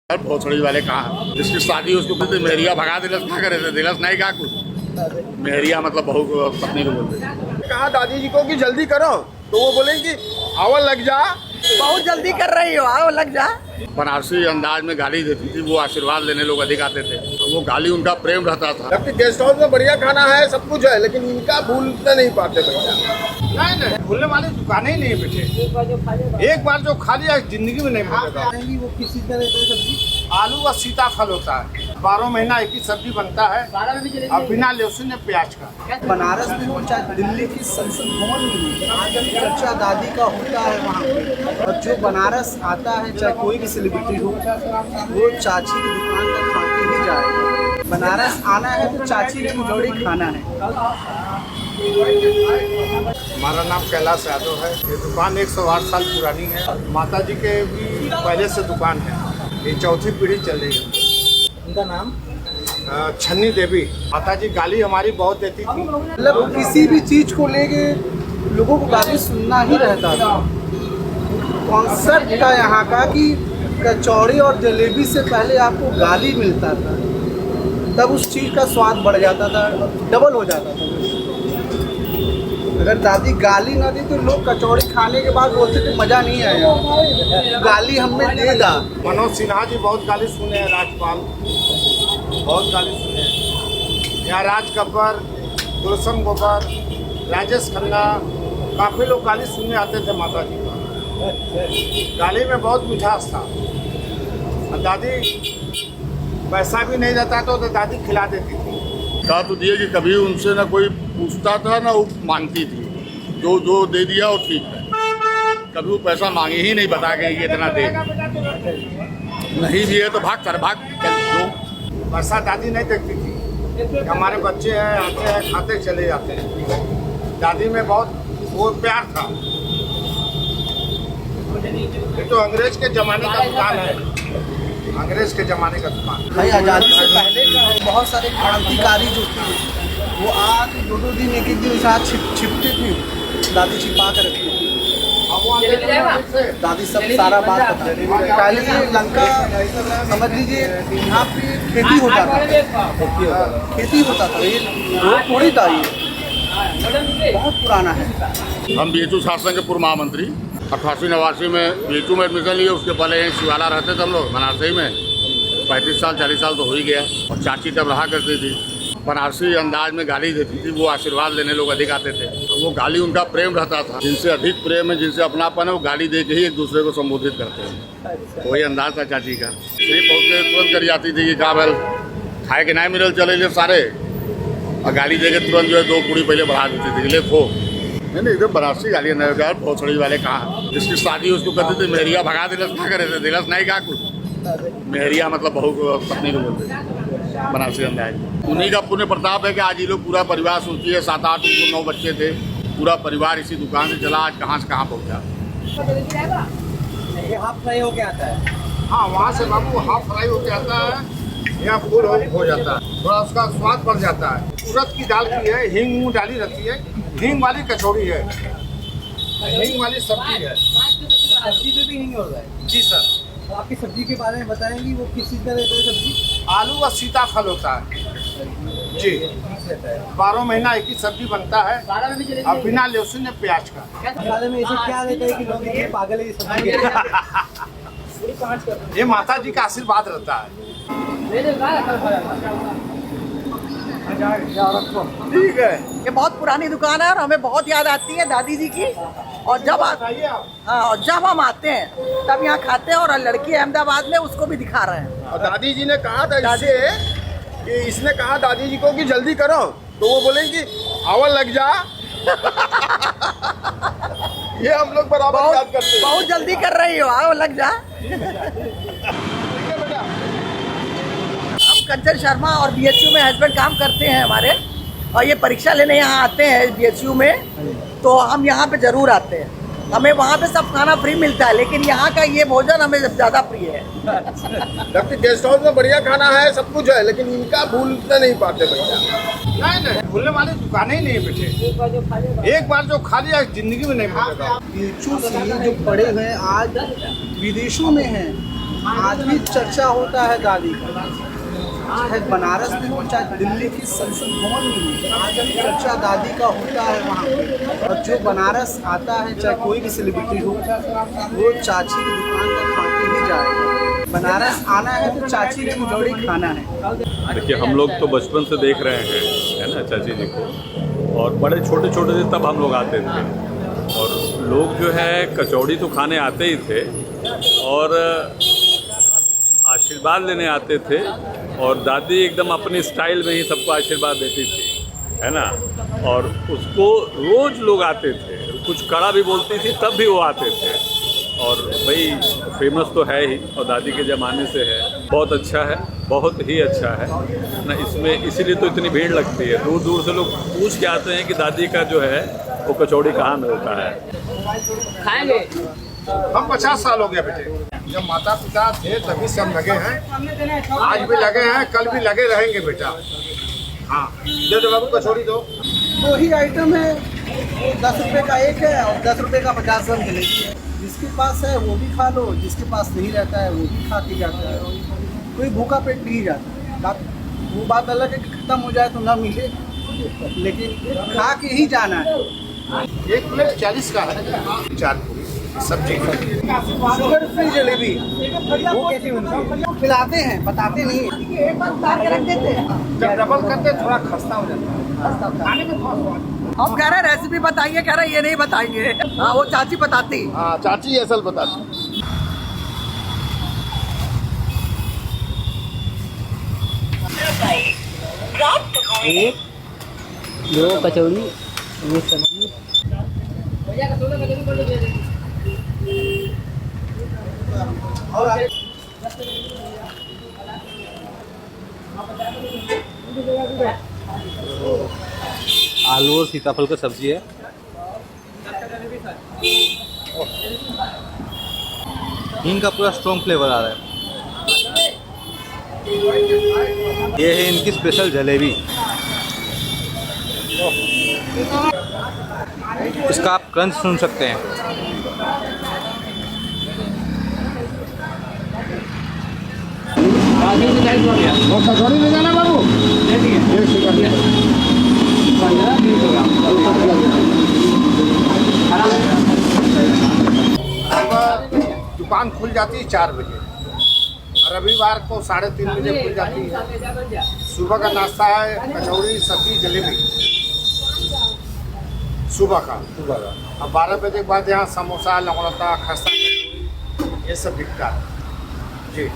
भोसड़ी वाले कहा जिसकी शादी उसको बोलते मेहरिया भगा दिलस, क्या करे थे दिलस नहीं कहा कुछ मेहरिया मतलब बहू को पत्नी को बोलते। कहा दादी जी को कि जल्दी करो तो वो बोले कि आवा लग जा, बहुत जल्दी कर रही हो, आओ लग जा। बनारसी अंदाज में गाली देती थी, वो आशीर्वाद लेने लोग अधिक आते थे, वो गाली उनका प्रेम रहता था। जबकि गेस्ट हाउस में बढ़िया खाना है, सब कुछ है, लेकिन इनका भूलते नहीं पाते नहीं भूलने वाली दुकानें ही नहीं बेटे। एक बार जो खा लिया जिंदगी में नहीं भूलेगा। वो किसी तरह की सब्जी आलू व सीताफल होता है, 12 महीना एक ही सब्जी बनता है और बिना लहसुन प्याज का। बनारस में हो चाहे दिल्ली की संसद भवन में आज हम चर्चा दादी का होता है वहाँ पे, और जो बनारस आता है चाहे कोई भी सेलिब्रिटी हो वो चाची की दुकान पर खा के ही जाएगा। बनारस आना है तो चाची की जोड़ी खाना है। हमारा नाम कैलाश यादव है। ये दुकान 108 साल पुरानी है। माता जी के भी पहले से दुकान है, ये चौथी पीढ़ी चल रही है। उनका नाम छन्नी देवी। माता जी गाली हमारी बहुत देती थी। मतलब किसी भी चीज को लेके लोगों को गाली सुनना ही रहता था। कॉन्सेप्ट था यहाँ का कि कचौड़ी और जलेबी से पहले आपको गाली मिलता था, तब उस चीज़ का स्वाद बढ़ जाता था, डबल हो जाता था। अगर दादी गाली ना दी तो लोग कचौड़ी खाने के बाद बोलते थे मज़ा नहीं आया, गाली हमें दे दा। मनोज सिन्हा जी बहुत गाली सुने हैं, राजपाल बहुत गाली सुने हैं। यहाँ राज कब्बर, गुलशन गोबर, राजेश खन्ना, काफ़ी लोग गाली सुनने आते थे माता जी का। गाली में बहुत मिठास था। और दादी पैसा भी नहीं रहता तो दादी खिला देती थी। कहा तो दिए कि कभी उनसे ना कोई पूछता था ना वो मांगती थी, जो दे दिया वो ठीक है। कभी वो पैसा मांगे ही नहीं, बता के ये इतना दे, नहीं भी है तो भाग कर भाग चल दो। पैसा दादी नहीं देखती थी, हमारे बच्चे हैं आते हैं खाते चले जाते हैं। दादी में बहुत वो प्यार था। ये तो अंग्रेज के ज़माने का दुकान है, अंग्रेज के ज़माने का दुकान। भाई आज़ादी से पहले का है। बहुत सारे क्रांतिकारी जो थे वो आज दो दिन एक दिन साथ छिपते थे, दादी छिपा कर रखती थी। दादी सब सारा बात बता रही है। पहले ये लंका समझ लीजिए यहाँ पे खेती होता था, खेती होता था, ये रोड थोड़ी था, ये बहुत पुराना है। हम बीएचयू शासन के पूर्व महामंत्री 88-89 में बीएचयू में एडमिशन लिए। उसके पहले यहीं शिवाला रहते थे हम लोग बनारसी में, 35 साल 40 साल तो हो ही गया। और चाची तब रहा करती थी, बनारसी अंदाज में गाली देती थी, वो आशीर्वाद लेने लोग अधिक आते थे। वो गाली उनका प्रेम रहता था, जिनसे अधिक प्रेम है, जिनसे अपनापन है, वो गाली दे के ही एक दूसरे को संबोधित करते हैं। वही अंदाज था चाची का। नहीं पहुँचते तुरंत कर जाती थी कि कहा बैल खाए के नहीं मिलल चले ले सारे, और गाली दे के तुरंत जो है 2 पूरी पहले बढ़ा देती थी, ले खो। नहीं एकदम बनारसी गाली नहीं। भोसड़ी वाले कहा जिसकी शादी उसको कहते थे मेहरिया भगा दिलस, क्या करे थे दिलस नहीं कहा कुछ मेहरिया मतलब बहू को पत्नी को बोलते बनारसी अंदाज। उन्हीं का पुण्य प्रताप है कि आज ये लोग पूरा परिवार सोचिए, 7-8 9 बच्चे थे, पूरा परिवार इसी दुकान से चला, आज कहाँ से कहाँ पहुँचा। ये हाफ फ्राई होके आता है। हाँ, वहाँ से बाबू हाफ फ्राई होके आता है, यहाँ फुल हो जाता है, थोड़ा उसका स्वाद बढ़ जाता है। उड़द की दाल की है, हींग डाली रहती है, हींग वाली कचौड़ी है, हींग वाली सब्जी है। सब्जी पे भी नहीं होता है। जी सर। तो आपकी सब्जी के बारे में बताएंगी, वो किसी तरह की सब्जी? आलू व सीताफल होता है जी, 12 महीना एक ही सब्जी बनता है और बिना लहसुन प्याज का। मसाले में ऐसे क्या रहता है कि लोग ये पागल है ये सब्जी ये माता जी का आशीर्वाद रहता है। ठीक है। ये बहुत पुरानी दुकान है और हमें बहुत याद आती है दादी जी की। और जब और जब हम आते हैं तब यहाँ खाते हैं, और लड़की अहमदाबाद में उसको भी दिखा रहे हैं। और दादी जी ने कहा था इसने कहा दादी जी को कि जल्दी करो तो वो बोले कि आवा लग जा। ये हम लोग बराबर याद करते हैं। बहुत जल्दी कर रही हो, आओ लग जा। हम कंचन शर्मा और बीएचयू में हस्बैंड काम करते हैं हमारे, और ये परीक्षा लेने यहाँ आते हैं बीएचयू में, तो हम यहाँ पे जरूर आते हैं। हमें वहाँ पे सब खाना फ्री मिलता है, लेकिन यहाँ का ये भोजन हमें ज़्यादा प्रिय है। जबकि गेस्ट हाउस में बढ़िया खाना है, सब कुछ है, लेकिन इनका भूलते नहीं पाते भैया। नहीं भूलने वाली दुकानें ही नहीं बेटे। एक बार जो खा लिया जिंदगी में नहीं भूलेगा। बीएचयू से जो पढ़े हुए आज विदेशों में हैं, आज भी चर्चा होता है दादी का, चाहे बनारस में हो चाहे दिल्ली की संसद भवन में हो, आज भी चर्चा दादी का होता है वहाँ पे। और जो बनारस आता है, चाहे कोई भी सेलिब्रिटी हो, वो चाची की दुकान पर खा के ही जाएगा। बनारस आना है तो चाची की कचौड़ी खाना है। देखिए, हम लोग तो बचपन से देख रहे हैं, है ना, चाची जी को, और बड़े छोटे छोटे थे तब हम लोग आते थे, और लोग जो है कचौड़ी तो खाने आते ही थे और आशीर्वाद लेने आते थे, और दादी एकदम अपने स्टाइल में ही सबको आशीर्वाद देती थी, है ना। और उसको रोज़ लोग आते थे, कुछ कड़ा भी बोलती थी तब भी वो आते थे, और भाई फेमस तो है ही, और दादी के ज़माने से है। बहुत अच्छा है, बहुत ही अच्छा है ना। इसमें इसीलिए तो इतनी भीड़ लगती है, दूर दूर से लोग पूछ के आते हैं कि दादी का जो है वो कचौड़ी कहाँ मिलता है। खाएंगे। हम 50 साल हो गया बेटे, जब माता पिता थे तभी से हम लगे हैं, आज भी लगे हैं, कल भी लगे रहेंगे बेटा। हाँ, दे दो बाबू, कचौड़ी दो। वही आइटम है, 10 रुपये का एक है और 10 रुपये का 50 ग्राम जलेबी है। जिसके पास है वो भी खा लो, जिसके पास नहीं रहता है वो भी खा के जाता है, कोई भूखा पेट नहीं जाता। वो बात अलग है कि खत्म हो जाए तो ना मिले, लेकिन खा के ही जाना है। एक प्लेट 40 का है, 4 पूरी सब्जी। शुगर फ्री जलेबी वो कैसी बनती है? खिलाते हैं, बताते नहीं है। एक बार उतार के रख देते हैं, जब डबल करते थोड़ा खस्ता हो जाता है, खाने में थोड़ा स्वाद। हम कह रहे रेसिपी बताइए, कह रहे ये नहीं बताएंगे। हाँ, वो चाची बताती। हाँ, चाची असल बताती। एक दो कचौड़ी, ये सब्जी। आलू और सीताफल का सब्जी है। हींग का पूरा स्ट्रॉन्ग फ्लेवर आ रहा है। ये है इनकी स्पेशल जलेबी। इसका आप क्रंच सुन सकते हैं। कचौड़ी ले जाना बाबू। दुकान खुल जाती है 4 बजे, और रविवार को 3:30 बजे खुल जाती है। सुबह का नाश्ता है कचौड़ी, सब्जी, जलेबी, सुबह का। अब 12 बजे के बाद यहाँ समोसा, लंगड़ता, खस्ता, ये सब बिकता है जी।